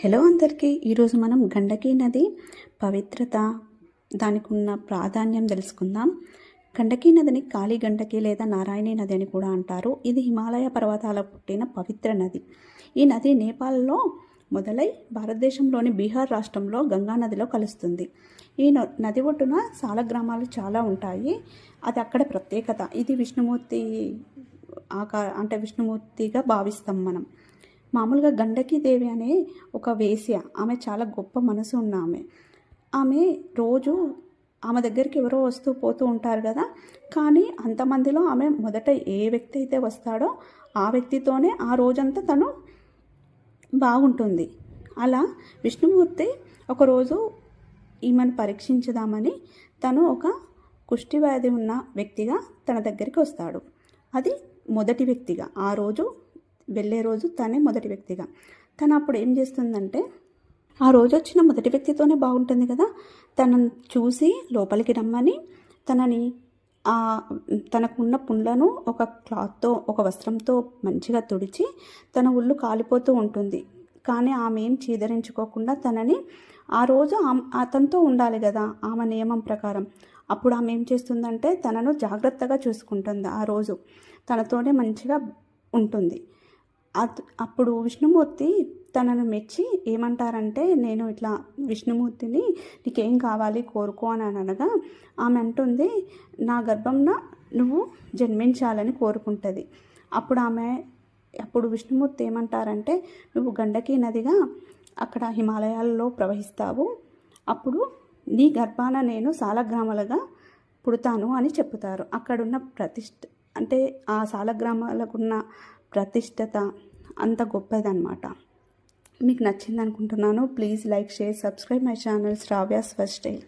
Hello అందరికీ, ఈరోజు మనం గండకీ నది పవిత్రత, దానికి ఉన్న ప్రాధాన్యం తెలుసుకుందాం. గండకీ నదిని కాళీ గండకీ లేదా నారాయణీ నది అని కూడా అంటారు. ఇది హిమాలయ పర్వతాల పుట్టిన పవిత్ర నది. ఈ నది నేపాల్లో మొదలై భారతదేశంలోని బీహార్ రాష్ట్రంలో గంగా నదిలో కలుస్తుంది. ఈ నది ఒడ్డున సాలగ్రామాలు చాలా ఉంటాయి. అది అక్కడ ప్రత్యేకత. ఇది విష్ణుమూర్తి అంటే విష్ణుమూర్తిగా భావిస్తాం మనం. మామూలుగా గండకీదేవి అనే ఒక వేశ్య, ఆమె చాలా గొప్ప మనసు ఉన్న ఆమె రోజు ఆమె దగ్గరికి ఎవరో వస్తూ పోతూ ఉంటారు కదా, కానీ అంతమందిలో ఆమె మొదట ఏ వ్యక్తి అయితే వస్తాడో ఆ వ్యక్తితోనే ఆ రోజంతా తను బాగుంటుంది. అలా విష్ణుమూర్తి ఒకరోజు ఈమెను పరీక్షించుదామని తను ఒక కుష్టి వ్యాధి ఉన్న వ్యక్తిగా తన దగ్గరికి వస్తాడు. అది మొదటి వ్యక్తిగా, ఆ రోజు వెళ్ళే రోజు తనే మొదటి వ్యక్తిగా. తను అప్పుడు ఏం చేస్తుందంటే, ఆ రోజు వచ్చిన మొదటి వ్యక్తితోనే బాగుంటుంది కదా, తనను చూసి లోపలికి రమ్మని తనకున్న పుండ్లను ఒక క్లాత్తో, ఒక వస్త్రంతో మంచిగా తుడిచి, తన ఒళ్ళు కాలిపోతూ ఉంటుంది. కానీ ఆమె ఏం చీదరించుకోకుండా తనని ఆ రోజు అతనితో ఉండాలి కదా ఆమె నియమం ప్రకారం. అప్పుడు ఆమె ఏం చేస్తుందంటే తనను జాగ్రత్తగా చూసుకుంటుంది. ఆ రోజు తనతోనే మంచిగా ఉంటుంది. అప్పుడు విష్ణుమూర్తి తనను మెచ్చి ఏమంటారంటే, నేను ఇట్లా విష్ణుమూర్తిని నీకేం కావాలి కోరుకో అని అనగా ఆమె అంటుంది, నా గర్భంన నువ్వు జన్మించాలని కోరుకుంటుంది. అప్పుడు విష్ణుమూర్తి ఏమంటారంటే, నువ్వు గండకీ నదిగా అక్కడ హిమాలయాల్లో ప్రవహిస్తావు, అప్పుడు నీ గర్భాన నేను సాలగ్రామాలుగా పుడతాను అని చెప్తారు. అక్కడున్న అంటే ఆ సాలగ్రామాలకున్న ప్రతిష్టత అంత గొప్పదన్నమాట. మీకు నచ్చింది అనుకుంటున్నాను. Please like, share, subscribe my channel Shravya's first style.